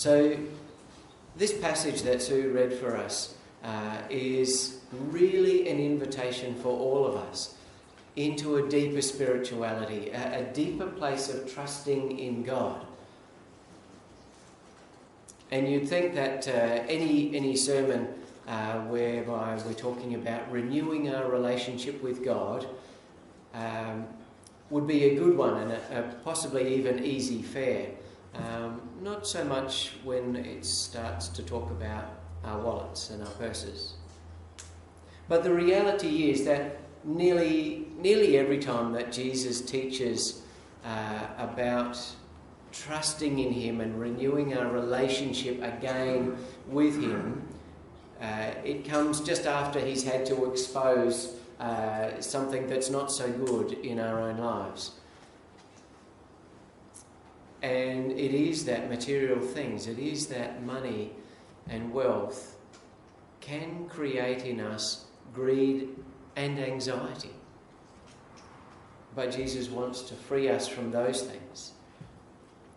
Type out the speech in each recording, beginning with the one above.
So this passage that Sue read for us is really an invitation for all of us into a deeper spirituality, a deeper place of trusting in God. And you'd think that any sermon whereby we're talking about renewing our relationship with God would be a good one and a possibly even easy fare. Not so much when it starts to talk about our wallets and our purses. But the reality is that nearly every time that Jesus teaches about trusting in him and renewing our relationship again with him, it comes just after he's had to expose something that's not so good in our own lives. And it is that material things, it is that money and wealth can create in us greed and anxiety. But Jesus wants to free us from those things,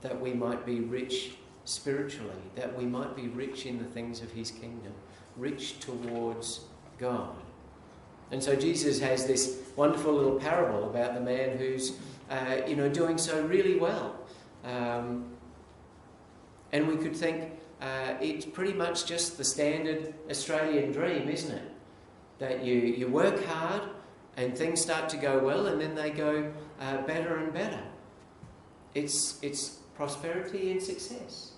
that we might be rich spiritually, that we might be rich in the things of his kingdom, rich towards God. And so Jesus has this wonderful little parable about the man who's doing so really well. And we could think it's pretty much just the standard Australian dream, isn't it? That you work hard and things start to go well and then they go better and better. It's prosperity and success.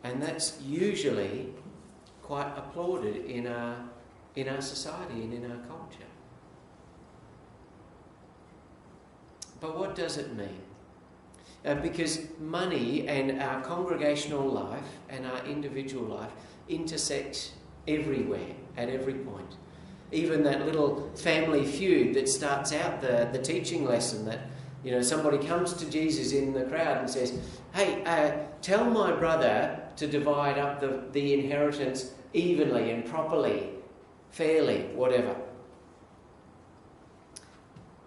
And that's usually quite applauded in our society and in our culture. But what does it mean? Because money and our congregational life and our individual life intersect everywhere, at every point. Even that little family feud that starts out the teaching lesson, that somebody comes to Jesus in the crowd and says, "Hey, tell my brother to divide up the inheritance evenly and properly, fairly, whatever."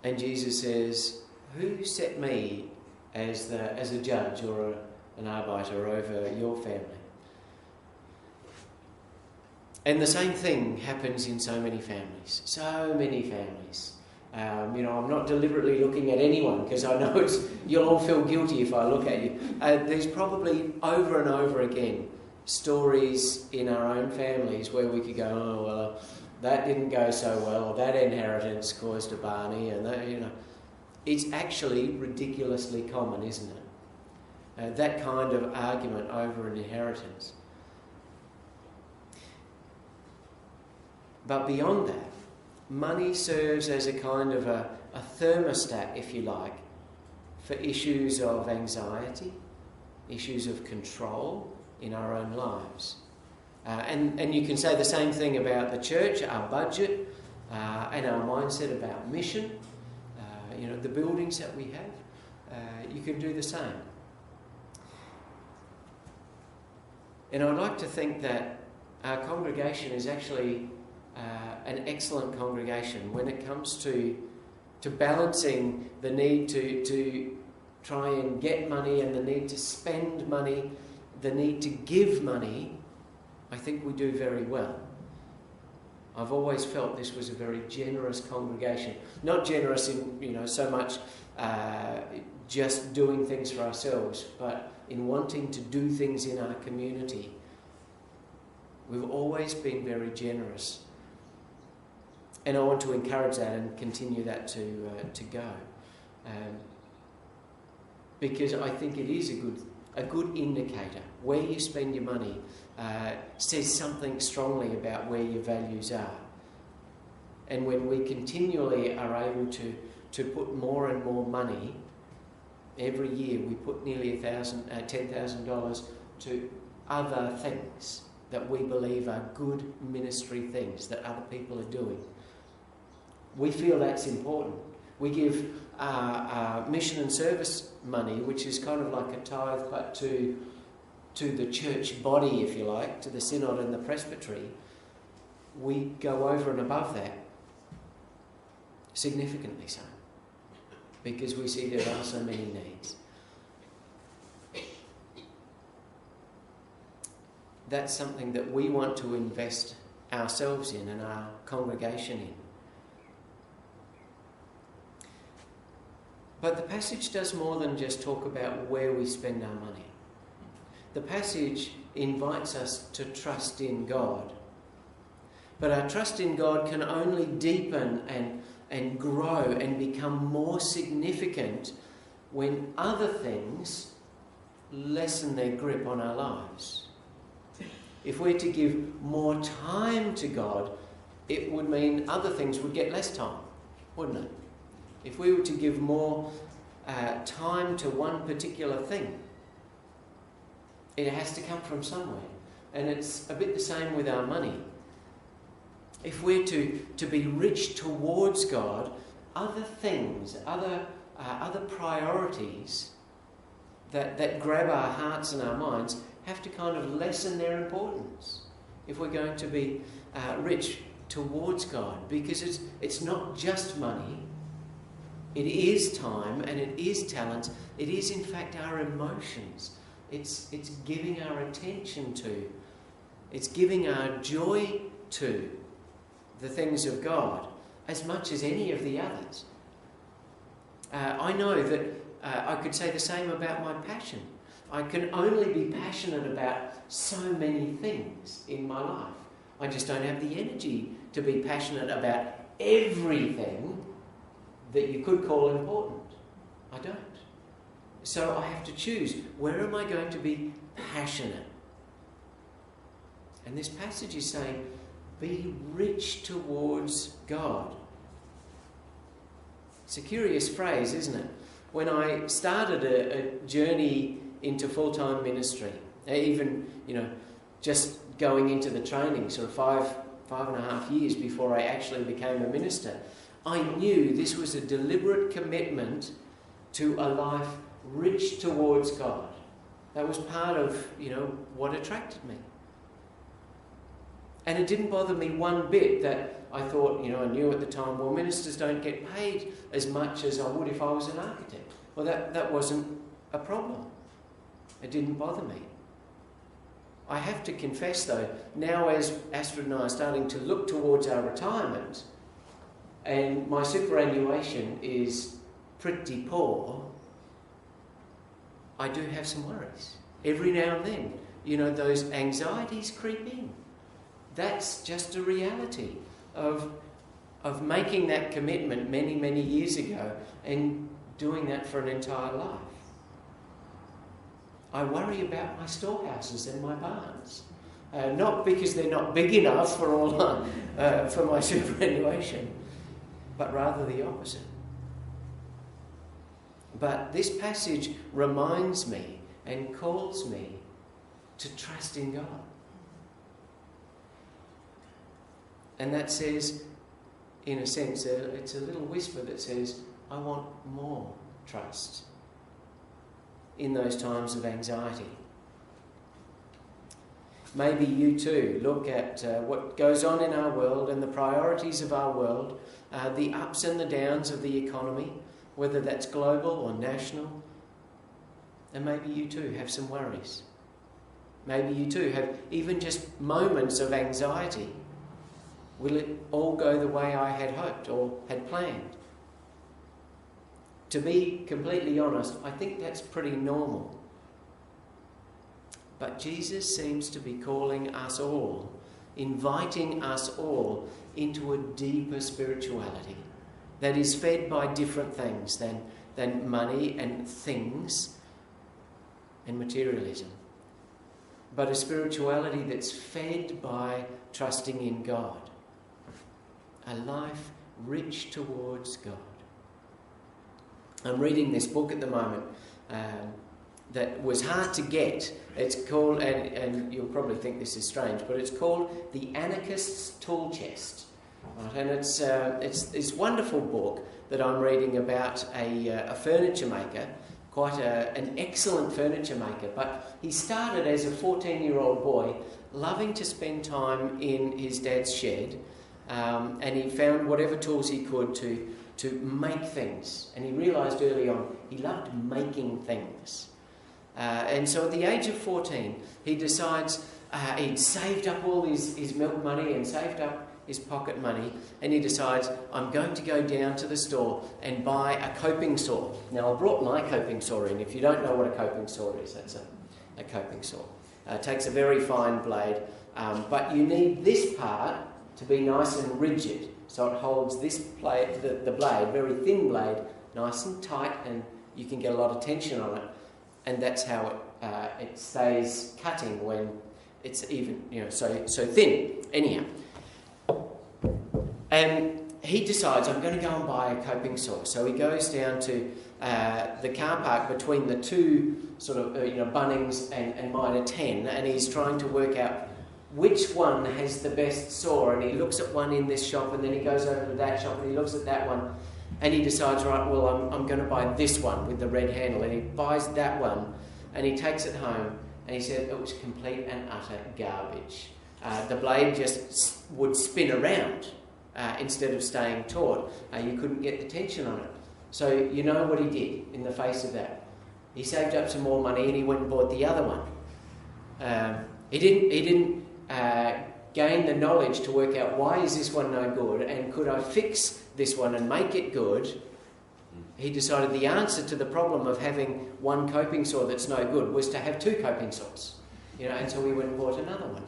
And Jesus says, "Who set me as a judge or an arbiter over your family?" And the same thing happens in so many families. So many families. I'm not deliberately looking at anyone because I know you'll all feel guilty if I look at you. There's probably over and over again stories in our own families where we could go, "Oh, well, that didn't go so well, or that inheritance caused a Barney," and that, It's actually ridiculously common, isn't it? That kind of argument over an inheritance. But beyond that, money serves as a kind of a thermostat, if you like, for issues of anxiety, issues of control in our own lives. And you can say the same thing about the church, our budget, and our mindset about mission. The buildings that we have, you can do the same. And I'd like to think that our congregation is actually an excellent congregation when it comes to balancing the need to try and get money and the need to spend money, the need to give money. I think we do very well. I've always felt this was a very generous congregation. Not generous in, so much just doing things for ourselves, but in wanting to do things in our community. We've always been very generous. And I want to encourage that and continue that to go. Because I think it is a good indicator. Where you spend your money says something strongly about where your values are. And when we continually are able to put more and more money, every year we put nearly $10,000 to other things that we believe are good ministry things that other people are doing. We feel that's important. We give mission and service money, which is kind of like a tithe, but to the church body, if you like, to the synod and the presbytery. We go over and above that, significantly so, because we see there are so many needs. that's something that we want to invest ourselves in and our congregation in. But the passage does more than just talk about where we spend our money. The passage invites us to trust in God. But our trust in God can only deepen and grow and become more significant when other things lessen their grip on our lives. If we're to give more time to God, it would mean other things would get less time, wouldn't it? If we were to give more time to one particular thing, it has to come from somewhere. And it's a bit the same with our money. If we're to be rich towards God, other things, other priorities that grab our hearts and our minds have to kind of lessen their importance if we're going to be rich towards God. Because it's not just money. It is time and it is talent. It is, in fact, our emotions. It's giving our attention to. It's giving our joy to the things of God as much as any of the others. I know that I could say the same about my passion. I can only be passionate about so many things in my life. I just don't have the energy to be passionate about everything that you could call important. I don't. So I have to choose, where am I going to be passionate? And this passage is saying, be rich towards God. It's a curious phrase, isn't it? When I started a journey into full-time ministry, even, just going into the training, sort of five and a half years before I actually became a minister, I knew this was a deliberate commitment to a life rich towards God. That was part of, what attracted me. And it didn't bother me one bit that I thought, I knew at the time, well, ministers don't get paid as much as I would if I was an architect. Well, that wasn't a problem. It didn't bother me. I have to confess, though, now as Astrid and I are starting to look towards our retirement, and my superannuation is pretty poor, I do have some worries. Every now and then, those anxieties creep in. That's just a reality of making that commitment many, many years ago and doing that for an entire life. I worry about my storehouses and my barns. Not because they're not big enough for my superannuation, but rather the opposite. But this passage reminds me and calls me to trust in God. And that says, in a sense, it's a little whisper that says, I want more trust in those times of anxiety. Maybe you too look at what goes on in our world and the priorities of our world, the ups and the downs of the economy, whether that's global or national, and maybe you too have some worries. Maybe you too have even just moments of anxiety. Will it all go the way I had hoped or had planned? To be completely honest, I think that's pretty normal. But Jesus seems to be calling us all, inviting us all into a deeper spirituality that is fed by different things than money and things and materialism. But a spirituality that's fed by trusting in God. A life rich towards God. I'm reading this book at the moment that was hard to get. It's called, and you'll probably think this is strange, but it's called The Anarchist's Tool Chest. Right? And it's this wonderful book that I'm reading about a furniture maker, quite an excellent furniture maker, but he started as a 14-year-old boy loving to spend time in his dad's shed, and he found whatever tools he could to make things. And he realised early on he loved making things. And so at the age of 14, he decides, he'd saved up all his milk money and saved up his pocket money, and he decides, I'm going to go down to the store and buy a coping saw. Now, I brought my coping saw in. If you don't know what a coping saw is, that's a coping saw. It takes a very fine blade, but you need this part to be nice and rigid, so it holds this blade, the blade, very thin blade, nice and tight, and you can get a lot of tension on it, and that's how it stays cutting when it's even, so thin. Anyhow, and he decides, I'm going to go and buy a coping saw. So he goes down to the car park between the two sort of Bunnings and Mitre 10, and he's trying to work out which one has the best saw. And he looks at one in this shop, and then he goes over to that shop and he looks at that one, and he decides, right, well, I'm going to buy this one with the red handle. And he buys that one, and he takes it home, and he said it was complete and utter garbage. The blade just would spin around instead of staying taut. You couldn't get the tension on it. So you know what he did in the face of that? He saved up some more money and he went and bought the other one. He didn't gain the knowledge to work out, why is this one no good and could I fix this one and make it good? He decided the answer to the problem of having one coping saw that's no good was to have two coping saws. And so he went and bought another one.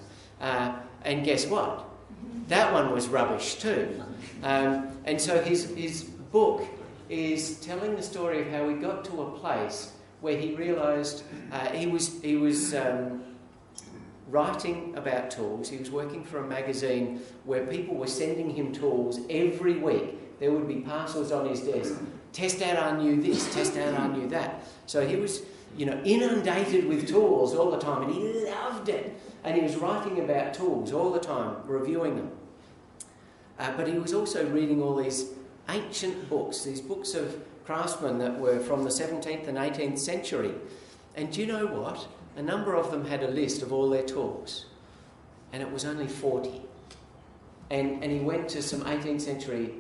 And guess what? That one was rubbish too. And so his book is telling the story of how he got to a place where he realised he was writing about tools. He was working for a magazine where people were sending him tools every week. There would be parcels on his desk. Test out our new this, test out our new that. So he was, inundated with tools all the time, and he loved it. And he was writing about tools all the time, reviewing them. But he was also reading all these ancient books, these books of craftsmen that were from the 17th and 18th century. And do you know what? A number of them had a list of all their tools, and it was only 40. And he went to some 18th century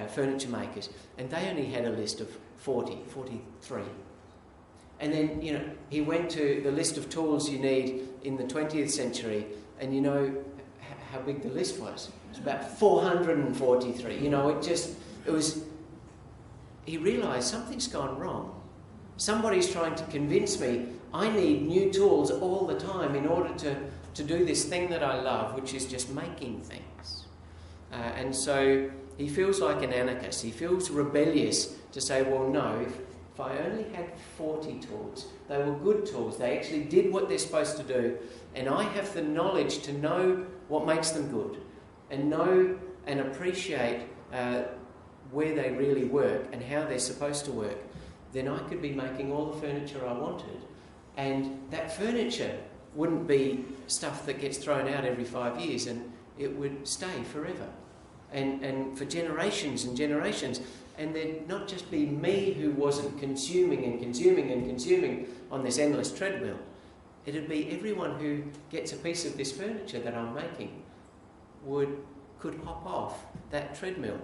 furniture makers, and they only had a list of 43. And then, he went to the list of tools you need in the 20th century, and you know how big the list was. It was about 443. He realised something's gone wrong. Somebody's trying to convince me I need new tools all the time in order to do this thing that I love, which is just making things. And so he feels like an anarchist. He feels rebellious to say, well, no, if I only had 40 tools, they were good tools, they actually did what they're supposed to do, and I have the knowledge to know what makes them good, and know and appreciate where they really work and how they're supposed to work, then I could be making all the furniture I wanted. And that furniture wouldn't be stuff that gets thrown out every 5 years, and it would stay forever. And for generations and generations. And there'd not just be me who wasn't consuming and consuming and consuming on this endless treadmill. It'd be everyone who gets a piece of this furniture that I'm making could hop off that treadmill,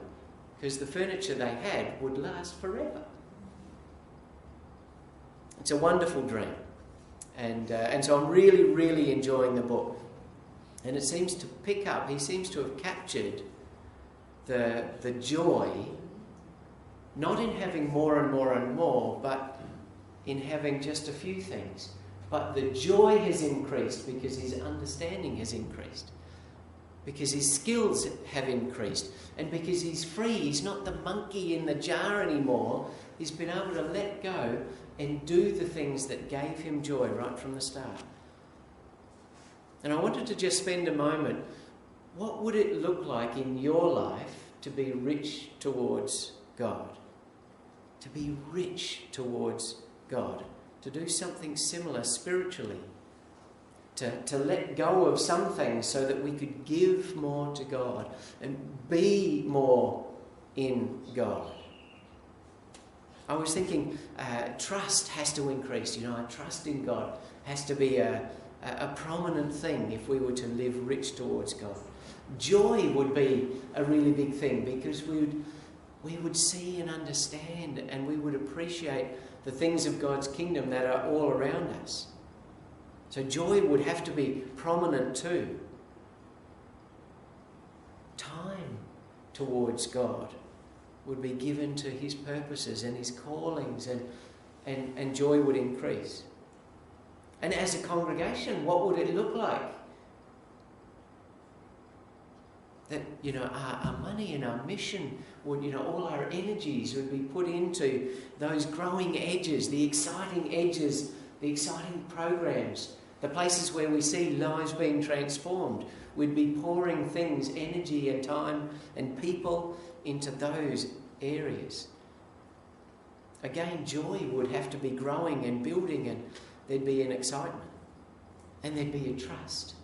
because the furniture they had would last forever. It's a wonderful dream. And so I'm really, really enjoying the book. And it seems to pick up, he seems to have captured the joy, not in having more and more and more, but in having just a few things. But the joy has increased because his understanding has increased, because his skills have increased, and because he's free. He's not the monkey in the jar anymore. He's been able to let go and do the things that gave him joy right from the start. And I wanted to just spend a moment, what would it look like in your life to be rich towards God? To be rich towards God. To do something similar spiritually. To let go of some things so that we could give more to God and be more in God. I was thinking trust has to increase. Trust in God has to be a prominent thing if we were to live rich towards God. Joy would be a really big thing, because we would see and understand, and we would appreciate the things of God's kingdom that are all around us. So joy would have to be prominent too. Time towards God would be given to his purposes and his callings, and joy would increase. And as a congregation, what would it look like? That, our money and our mission would, all our energies would be put into those growing edges, the exciting programs, the places where we see lives being transformed. We'd be pouring things, energy and time and people into those areas. Again, joy would have to be growing and building, and there'd be an excitement and there'd be a trust.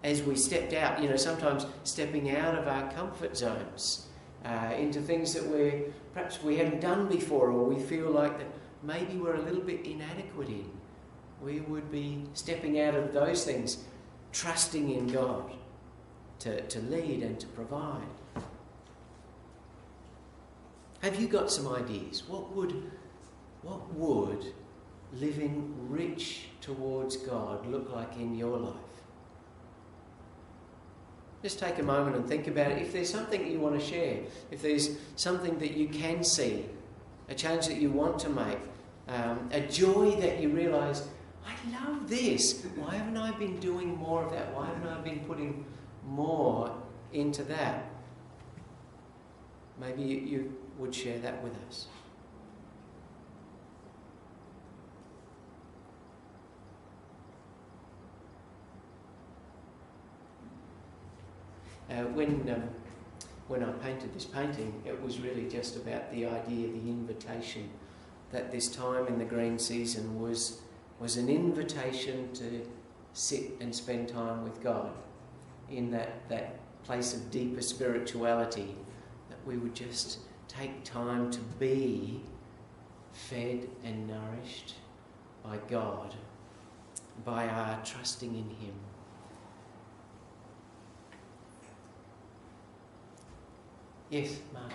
As we stepped out, sometimes stepping out of our comfort zones into things that perhaps we hadn't done before, or we feel like that maybe we're a little bit inadequate in. We would be stepping out of those things, trusting in God to lead and to provide. Have you got some ideas? What would living rich towards God look like in your life? Just take a moment and think about it. If there's something you want to share, if there's something that you can see, a change that you want to make, a joy that you realise, I love this. Why haven't I been doing more of that? Why haven't I been putting more into that? Maybe you would share that with us. When I painted this painting, it was really just about the idea, the invitation, that this time in the green season was an invitation to sit and spend time with God in that place of deeper spirituality, that we would just take time to be fed and nourished by God, by our trusting in him. Yes, Mark.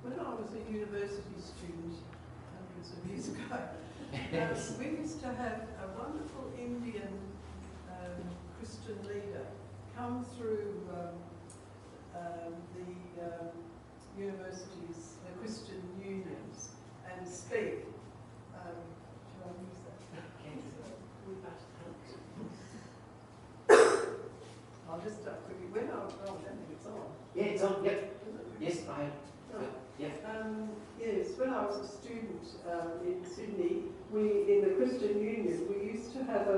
When I was a university student hundreds of years ago, we used to have a wonderful Indian Christian leader come through the universities, the Christian unions, and speak. Shall I use that? I'll just start quickly. When I don't think it's on. Yeah, it's on. Yep. Yes, I have. Yeah. Yes, when I was a student in Sydney, in the Christian Union, we used to have,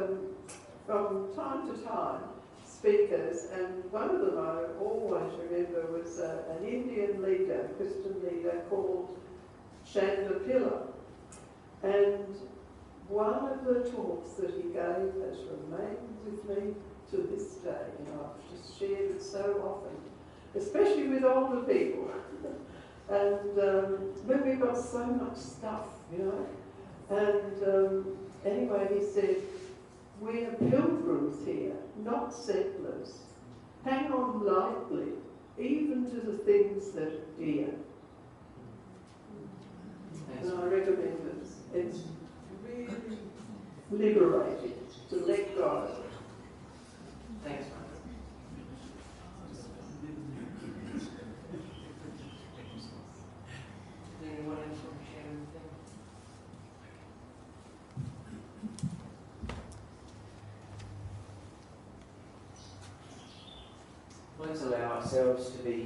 from time to time, speakers, and one of them I always remember was an Indian leader, a Christian leader called Chandler Pillar. And one of the talks that he gave has remained with me to this day, and I've just shared it so often, especially with older people. And when we've got so much stuff, And anyway, he said, we're pilgrims here, not settlers. Hang on lightly, even to the things that are dear. And I recommend it. It's really liberating to let go. Thanks, anyone else want to share anything? Let's allow ourselves to be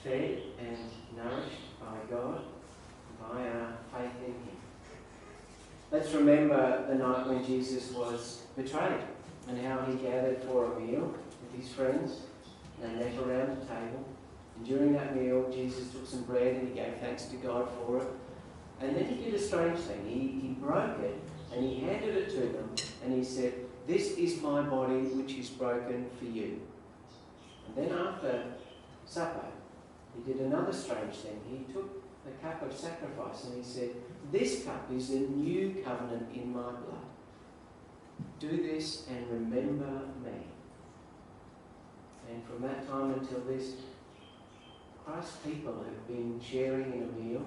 fed and nourished by God, by our faith in him. Let's remember the night when Jesus was betrayed and how he gathered for a meal with his friends. They met around the table. And during that meal, Jesus took some bread and he gave thanks to God for it. And then he did a strange thing. He broke it and he handed it to them and he said, "This is my body which is broken for you." And then after supper, he did another strange thing. He took the cup of sacrifice and he said, "This cup is the new covenant in my blood. Do this and remember me." And from that time until this, Christ's people have been sharing in a meal,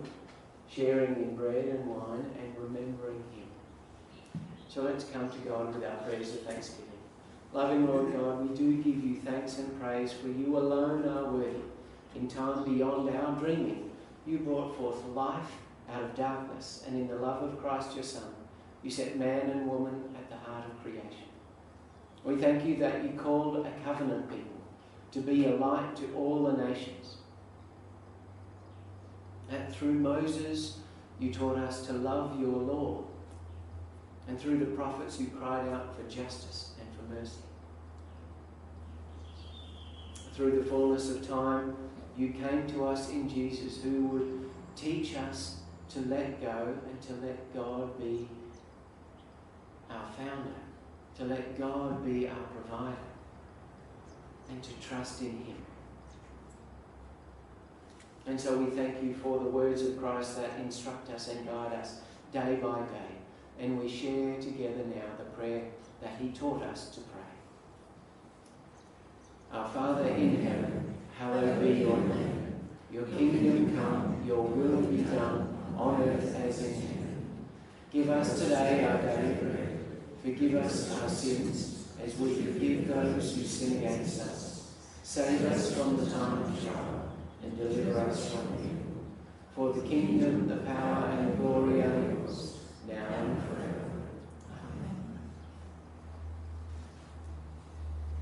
sharing in bread and wine, and remembering him. So let's come to God with our prayers of thanksgiving. Loving Lord God, we do give you thanks and praise, for you alone are worthy. In time beyond our dreaming, you brought forth life out of darkness, and in the love of Christ your Son, you set man and woman at the heart of creation. We thank you that you called a covenant people to be a light to all the nations. That through Moses you taught us to love your law, and through the prophets you cried out for justice and for mercy. Through the fullness of time you came to us in Jesus, who would teach us to let go and to let God be our founder, to let God be our provider, and to trust in him. And so we thank you for the words of Christ that instruct us and guide us day by day. And we share together now the prayer that he taught us to pray. Our Father in heaven, hallowed be your name. Your kingdom come, your will be done, on earth as in heaven. Give us today our daily bread. Forgive us our sins, as we forgive those who sin against us. Save us from the time of trouble, and deliver us from evil. For the kingdom, the power,